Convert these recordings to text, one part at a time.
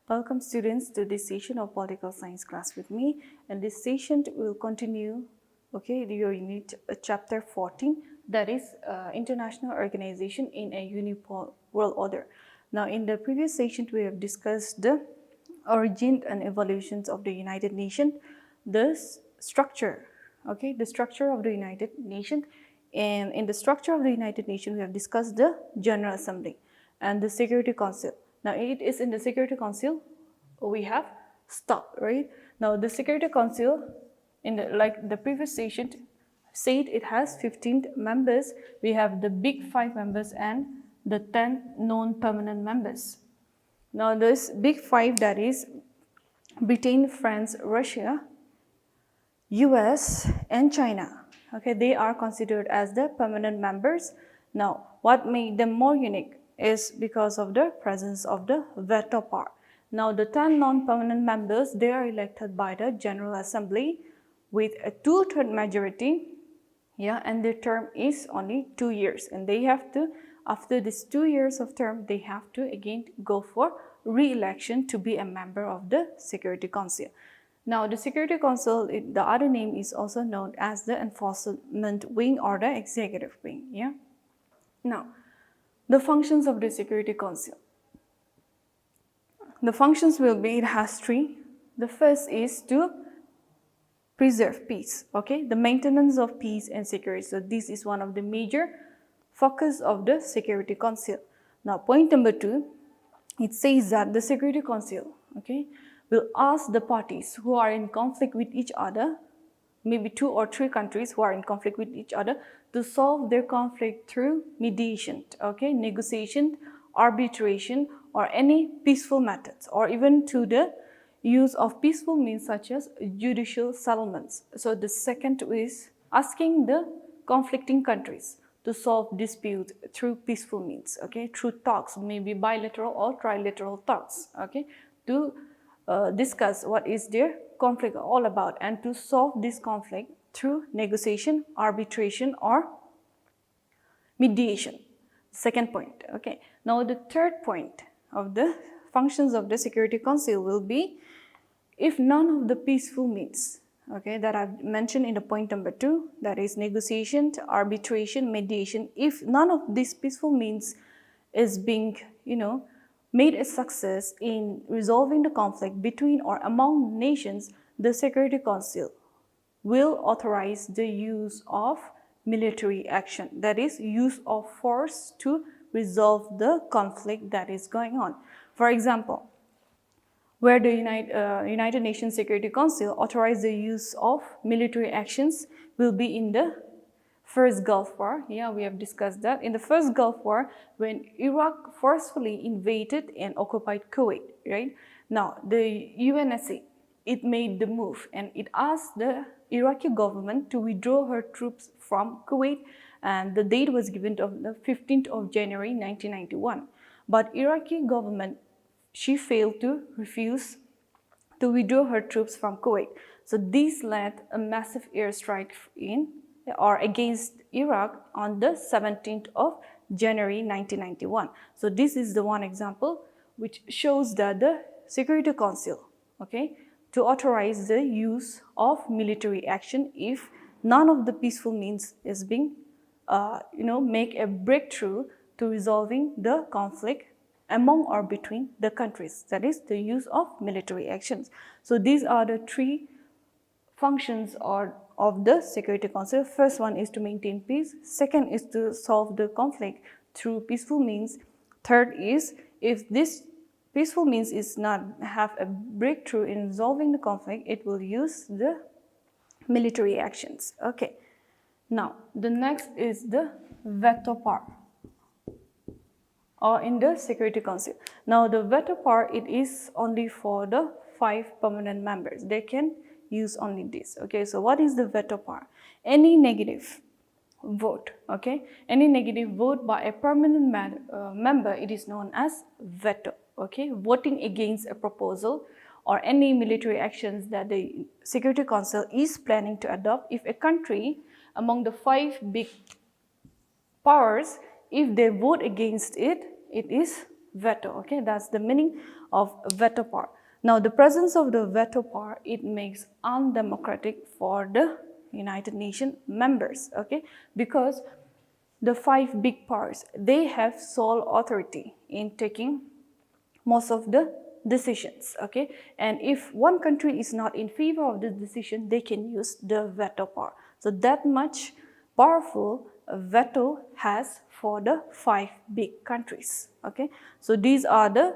Welcome students to this session of political science class with me, and this session will continue your unit chapter 14, that is international organization in a unipolar world order. Now in the previous session we have discussed the origin and evolutions of the United Nations, the structure of the United Nations, and in the structure of the United Nations we have discussed the General Assembly and the Security Council. Now it is in the Security Council we have stopped, right? Now the Security Council, in the previous session said, it has 15 members. We have the big 5 members and the 10 non-permanent members. Now this big 5, that is Britain, France, Russia, US and China. Okay, they are considered as the permanent members. Now what made them more unique is because of the presence of the veto power. Now the 10 non-permanent members, they are elected by the General Assembly with a 2/3 majority, and their term is only 2 years, and they have to, after this 2 years of term, they have to again go for re-election to be a member of the Security Council. Now the Security Council, the other name is also known as the Enforcement Wing or the Executive Wing. Now the functions of the Security Council. The functions will be, it has 3. The first is to preserve peace, the maintenance of peace and security. So this is one of the major focus of the Security Council. Now point number 2, it says that the Security Council, will ask the parties who are in conflict with each other, maybe 2 or 3 countries who are in conflict with each other, to solve their conflict through mediation, negotiation, arbitration, or any peaceful methods, or even to the use of peaceful means such as judicial settlements. So the second is asking the conflicting countries to solve disputes through peaceful means, through talks, maybe bilateral or trilateral talks, to discuss what is their conflict all about and to solve this conflict through negotiation, arbitration, or mediation. Second point. Now the third point of the functions of the Security Council will be, if none of the peaceful means that I've mentioned in the point number 2, that is negotiation, arbitration, mediation, if none of these peaceful means is being made a success in resolving the conflict between or among nations, the Security Council will authorize the use of military action, that is use of force to resolve the conflict that is going on. For example, where the United Nations Security Council authorized the use of military actions will be in the First Gulf War. We have discussed that. In the First Gulf War, when Iraq forcefully invaded and occupied Kuwait, right? Now, the UNSC, it made the move and it asked the Iraqi government to withdraw her troops from Kuwait, and the date was given of the 15th of January 1991. But Iraqi government, she failed to refuse to withdraw her troops from Kuwait. So this led a massive airstrike against Iraq on the 17th of January 1991. So this is the one example which shows that the Security Council, to authorize the use of military action if none of the peaceful means is being, make a breakthrough to resolving the conflict among or between the countries, that is the use of military actions. So these are the 3 functions of the Security Council. First one is to maintain peace. Second is to solve the conflict through peaceful means. Third is, if this peaceful means is not have a breakthrough in resolving the conflict, it will use the military actions. Now the next is the veto power, or in the Security Council. Now the veto power, it is only for the 5 permanent members. They can use only this. So what is the veto power? Any negative vote, any negative vote by a permanent member, it is known as veto. Voting against a proposal or any military actions that the Security Council is planning to adopt, if a country among the 5 big powers, if they vote against it, it is veto. Okay, that's the meaning of veto power. Now, the presence of the veto power, it makes undemocratic for the United Nations members. Okay, because the 5 big powers, they have sole authority in taking most of the decisions. Okay, and if one country is not in favor of the decision, they can use the veto power. So that much powerful veto has for the 5 big countries. Okay, so these are the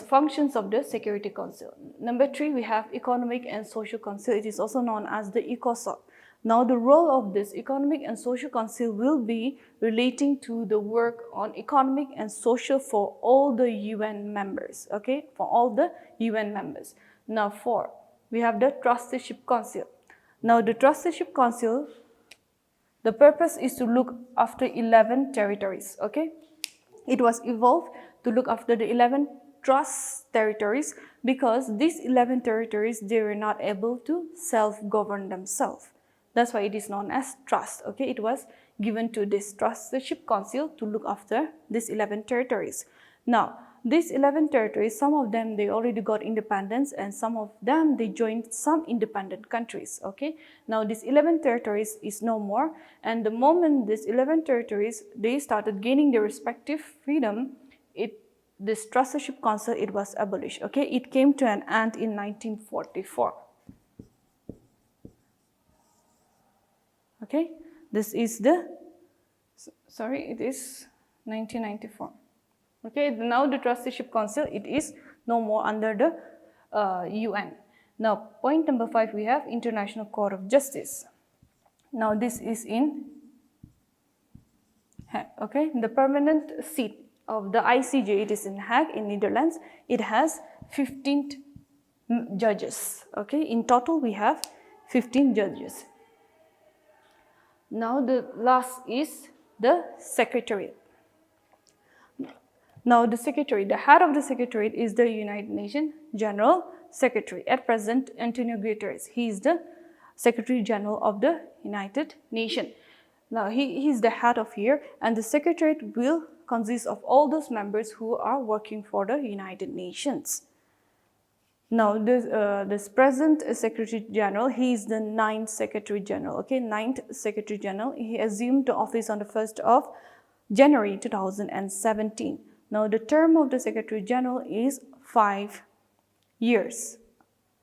functions of the Security Council. Number 3, we have Economic and Social Council. It is also known as the ECOSOC. Now, the role of this Economic and Social Council will be relating to the work on economic and social for all the UN members. Okay, for all the UN members. Now, 4, we have the Trusteeship Council. Now, the Trusteeship Council, the purpose is to look after 11 territories. Okay, it was evolved to look after the 11 trust territories because these 11 territories, they were not able to self-govern themselves. That's why it is known as trust. Okay, it was given to this Trusteeship Council to look after these 11 territories. Now, these 11 territories, some of them, they already got independence, and some of them, they joined some independent countries. Okay, now these 11 territories is no more, and the moment these 11 territories, they started gaining their respective freedom, this Trusteeship Council, it was abolished. Okay, it came to an end in 1944. Okay, this is the, sorry, it is 1994. Okay, now the Trusteeship Council, it is no more under the UN. Now, point number 5, we have International Court of Justice. Now, this is in Hague. Okay, the permanent seat of the ICJ, it is in Hague in Netherlands. It has 15 judges. Okay, in total we have 15 judges. Now, the last is the Secretariat. Now, the Secretary, the head of the Secretariat is the United Nations General Secretary. At present, Antonio Guterres, he is the Secretary General of the United Nations. Now, he is the head of here, and the Secretariat will consist of all those members who are working for the United Nations. Now, this present Secretary General, he is the 9th Secretary General. Okay, 9th Secretary General. He assumed the office on the 1st of January 2017. Now, the term of the Secretary General is 5 years.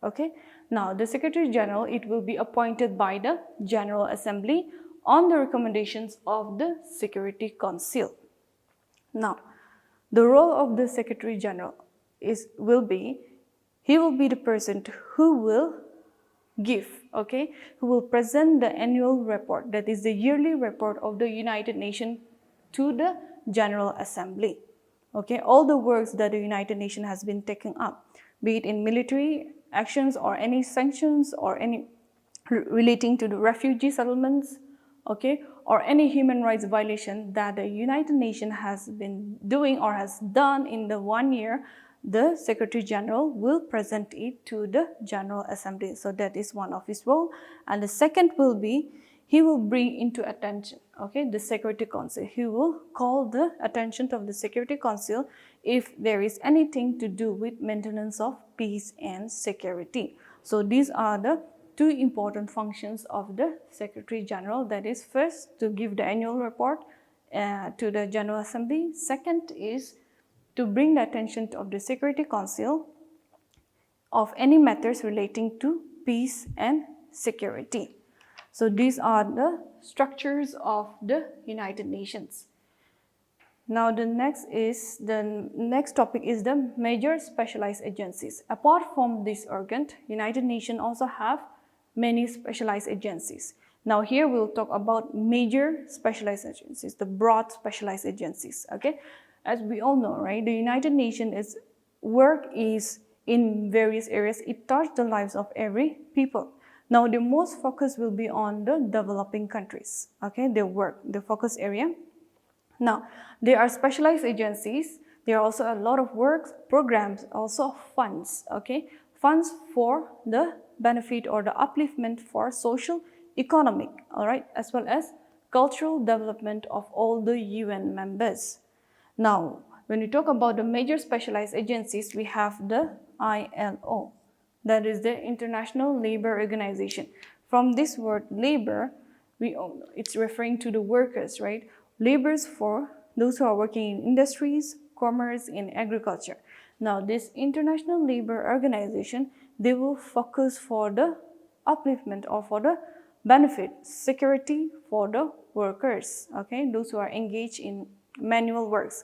Okay. Now, the Secretary General, it will be appointed by the General Assembly on the recommendations of the Security Council. Now, the role of the Secretary General he will be the person who will give, okay, who will present the annual report, that is the yearly report of the United Nations to the General Assembly. Okay, all the works that the United Nations has been taking up, be it in military actions or any sanctions or any relating to the refugee settlements, okay, or any human rights violation that the United Nations has been doing or has done in the 1 year, the Secretary General will present it to the General Assembly. So that is one of his role. And the second will be, he will bring into attention, okay, the Security Council. He will call the attention of the Security Council if there is anything to do with maintenance of peace and security. So these are the 2 important functions of the Secretary General. That is, first, to give the annual report to the General Assembly. Second is to bring the attention of the Security Council of any matters relating to peace and security. So these are the structures of the United Nations. Now the next topic is the major specialized agencies. Apart from this organ, United Nations also have many specialized agencies. Now here we'll talk about major specialized agencies, the broad specialized agencies. Okay, as we all know, right, the United Nations work is in various areas. It touches the lives of every people. Now the most focus will be on the developing countries. Okay, their work, the focus area. Now there are specialized agencies. There are also a lot of works, programs, also funds. Okay, funds for the benefit or the upliftment for social, economic, all right, as well as cultural development of all the UN members. Now, when we talk about the major specialized agencies, we have the ILO, that is the International Labor Organization. From this word labor, it's referring to the workers, right? Labors for those who are working in industries, commerce, in agriculture. Now, this International Labor Organization, they will focus for the upliftment or for the benefit, security for the workers, okay, those who are engaged in manual works.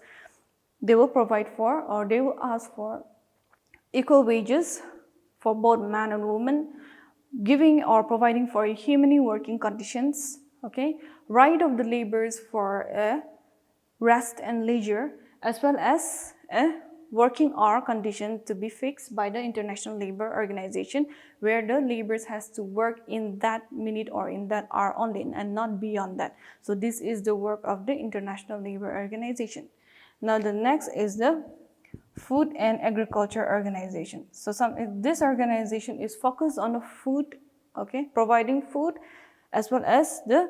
They will provide for, or they will ask for, equal wages for both man and woman, giving or providing for humane working conditions, okay, right of the laborers for a rest and leisure, as well as a working hour condition to be fixed by the International Labor Organization, where the laborers has to work in that minute or in that hour only and not beyond that. So this is the work of the International Labor Organization. Now the next is the Food and Agriculture Organization. So this organization is focused on the food, okay, providing food, as well as the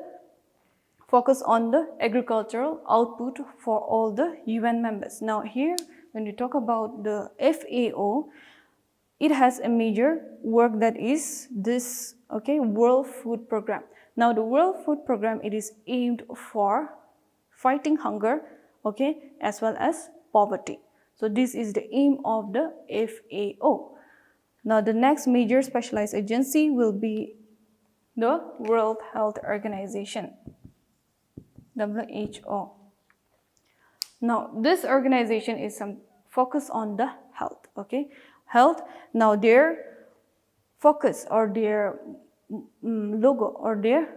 focus on the agricultural output for all the UN members. Now here, when we talk about the FAO, it has a major work that is this, okay, World Food Program. Now the World Food Program, it is aimed for fighting hunger, okay, as well as poverty. So this is the aim of the FAO. Now the next major specialized agency will be the World Health Organization, WHO. Now this organization is some focus on the health, okay, health. Now their focus or their logo or their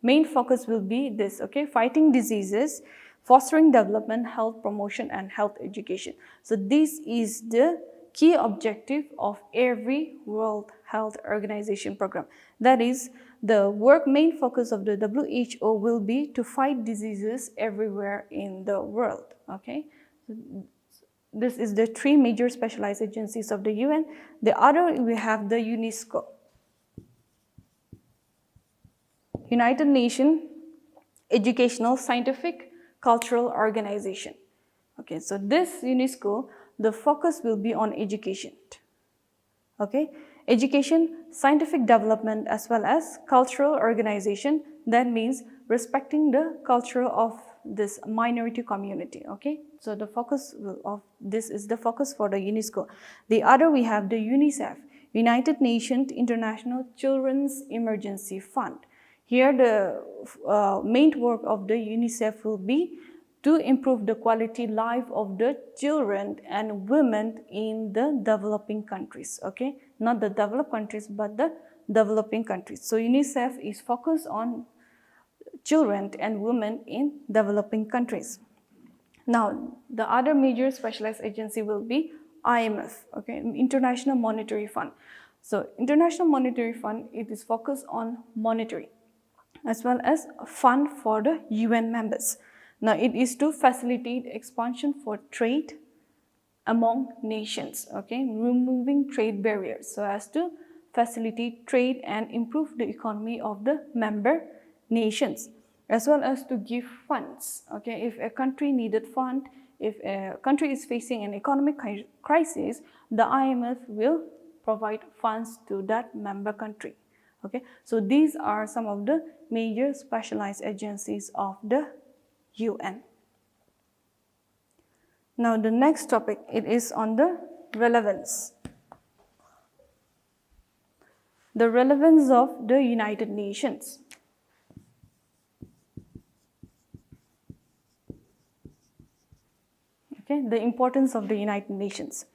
main focus will be this, okay, fighting diseases, fostering development, health promotion, and health education. So this is the key objective of every World Health Organization program. That is, the main focus of the WHO will be to fight diseases everywhere in the world, okay. This is the three major specialized agencies of the UN. The other, we have the UNESCO, United Nations Educational, Scientific, Cultural Organization. Okay, so this UNESCO, the focus will be on education. Okay, education, scientific development, as well as cultural organization. That means respecting the culture of this minority community. Okay, so the focus of this is the focus for the UNESCO. The other, we have the UNICEF, United Nations International Children's Emergency Fund. Here the main work of the UNICEF will be to improve the quality life of the children and women in the developing countries, okay? Not the developed countries, but the developing countries. So UNICEF is focused on children and women in developing countries. Now, the other major specialized agency will be IMF, okay, International Monetary Fund. So International Monetary Fund, it is focused on monetary, as well as a fund for the UN members. Now, it is to facilitate expansion for trade among nations, okay, removing trade barriers so as to facilitate trade and improve the economy of the member nations, as well as to give funds, okay. If a country needed fund, if a country is facing an economic crisis, the IMF will provide funds to that member country. Okay, so these are some of the major specialized agencies of the UN. Now the next topic, it is on the relevance. The relevance of the United Nations. Okay, the importance of the United Nations.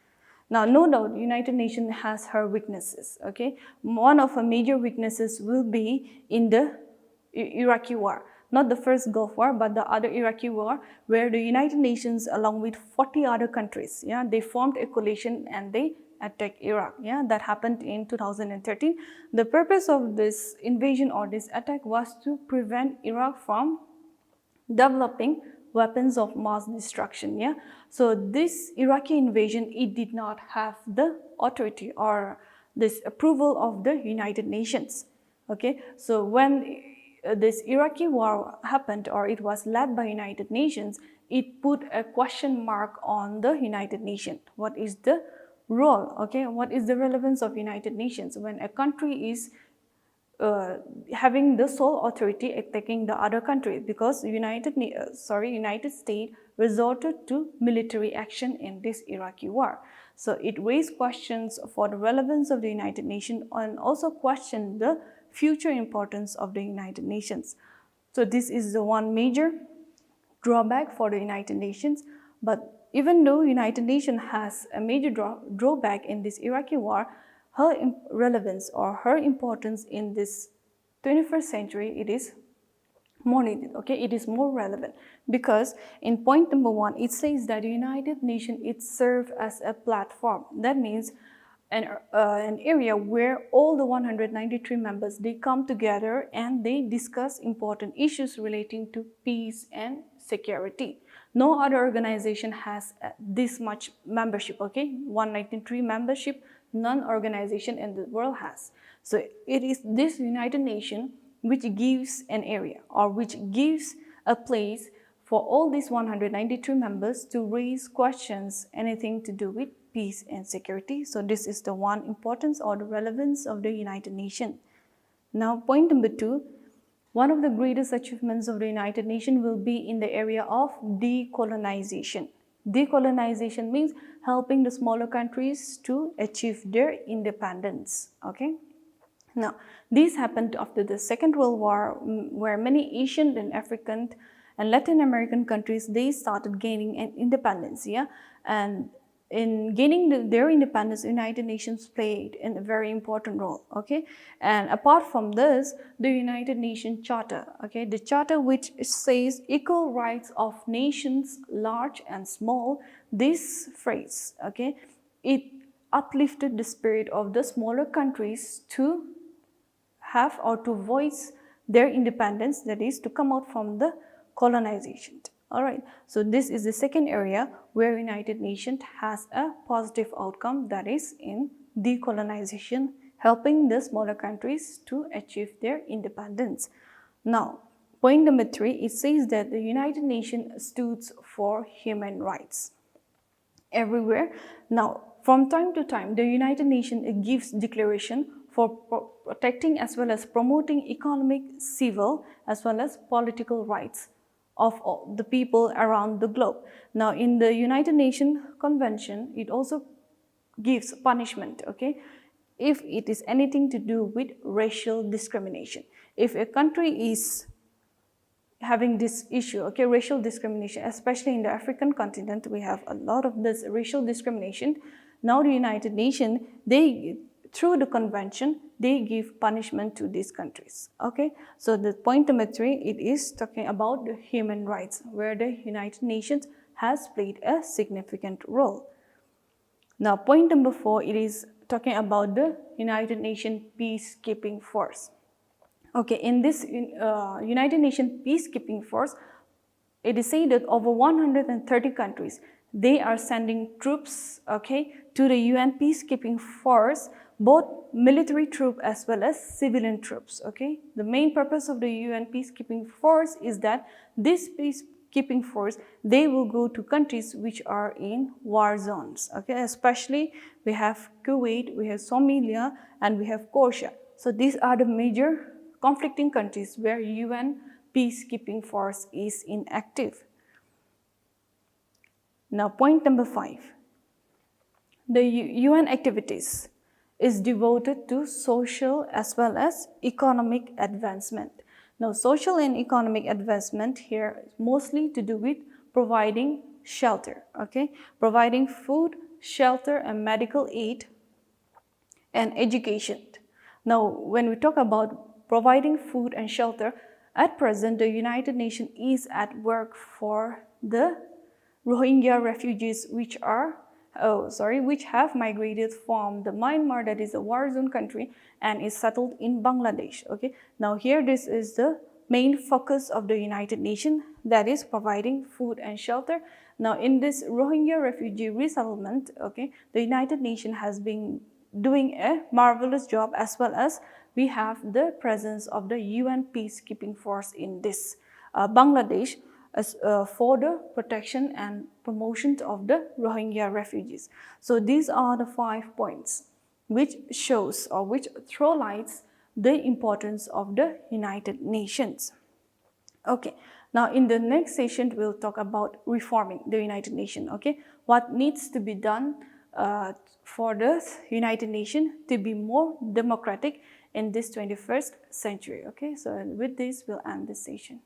Now, no doubt, the United Nations has her weaknesses, okay? One of her major weaknesses will be in the Iraqi war. Not the first Gulf War, but the other Iraqi war, where the United Nations, along with 40 other countries, yeah, they formed a coalition and they attacked Iraq. Yeah, that happened in 2013. The purpose of this invasion or this attack was to prevent Iraq from developing weapons of mass destruction. Yeah, so this Iraqi invasion, it did not have the authority or this approval of the United Nations. Okay, so when this Iraqi war happened, or it was led by United Nations, it put a question mark on the United Nations. What is the role, okay? What is the relevance of United Nations when a country is having the sole authority attacking the other country? Because United States resorted to military action in this Iraqi war. So it raised questions for the relevance of the United Nations and also questioned the future importance of the United Nations. So this is the one major drawback for the United Nations. But even though United Nations has a major drawback in this Iraqi war, her relevance or her importance in this 21st century, it is more needed, okay? It is more relevant because in point number 1, it says that the United Nations, it serves as a platform. That means an area where all the 193 members, they come together and they discuss important issues relating to peace and security. No other organization has this much membership, okay? 193 membership, none organization in the world has. So it is this United Nations which gives an area or which gives a place for all these 192 members to raise questions, anything to do with peace and security. So this is the one importance or the relevance of the United Nations. Now point number 2, one of the greatest achievements of the United Nations will be in the area of decolonization. Decolonization means helping the smaller countries to achieve their independence, okay? Now, this happened after the Second World War, where many Asian and African and Latin American countries, they started gaining an independence, yeah? And in gaining their independence, United Nations played a very important role, okay? And apart from this, the United Nations Charter, okay? The charter which says equal rights of nations, large and small, this phrase, okay? It uplifted the spirit of the smaller countries to have or to voice their independence, that is to come out from the colonization. All right, so this is the second area where United Nations has a positive outcome, that is in decolonization, helping the smaller countries to achieve their independence. Now, point number 3, it says that the United Nations stood for human rights everywhere. Now, from time to time, the United Nations gives declaration for protecting as well as promoting economic, civil, as well as political rights of all the people around the globe. Now, in the United Nations Convention, it also gives punishment, okay, if it is anything to do with racial discrimination. If a country is having this issue, okay, racial discrimination, especially in the African continent, we have a lot of this racial discrimination. Now, the United Nations, they, through the convention, they give punishment to these countries, okay? So the point number 3, it is talking about the human rights, where the United Nations has played a significant role. Now, point number 4, it is talking about the United Nations Peacekeeping Force. Okay, in this United Nations Peacekeeping Force, it is said that over 130 countries, they are sending troops, okay, to the UN Peacekeeping Force, both military troops as well as civilian troops, okay. The main purpose of the UN Peacekeeping Force is that this peacekeeping force, they will go to countries which are in war zones, okay. Especially we have Kuwait, we have Somalia, and we have Korea. So these are the major conflicting countries where UN Peacekeeping Force is inactive. Now, point number 5, the UN activities is devoted to social as well as economic advancement. Now, social and economic advancement here is mostly to do with providing shelter, okay? Providing food, shelter, and medical aid and education. Now, when we talk about providing food and shelter, at present, the United Nations is at work for the Rohingya refugees which have migrated from the Myanmar, that is a war zone country, and is settled in Bangladesh. Okay. Now here this is the main focus of the United Nations, that is providing food and shelter. Now in this Rohingya refugee resettlement, okay, the United Nations has been doing a marvelous job, as well as we have the presence of the UN Peacekeeping Force in this Bangladesh. for the protection and promotion of the Rohingya refugees. So these are the 5 points which shows or which throw lights the importance of the United Nations. Okay, now in the next session we'll talk about reforming the United Nations. Okay, what needs to be done for the United Nations to be more democratic in this 21st century. Okay, so with this we'll end this session.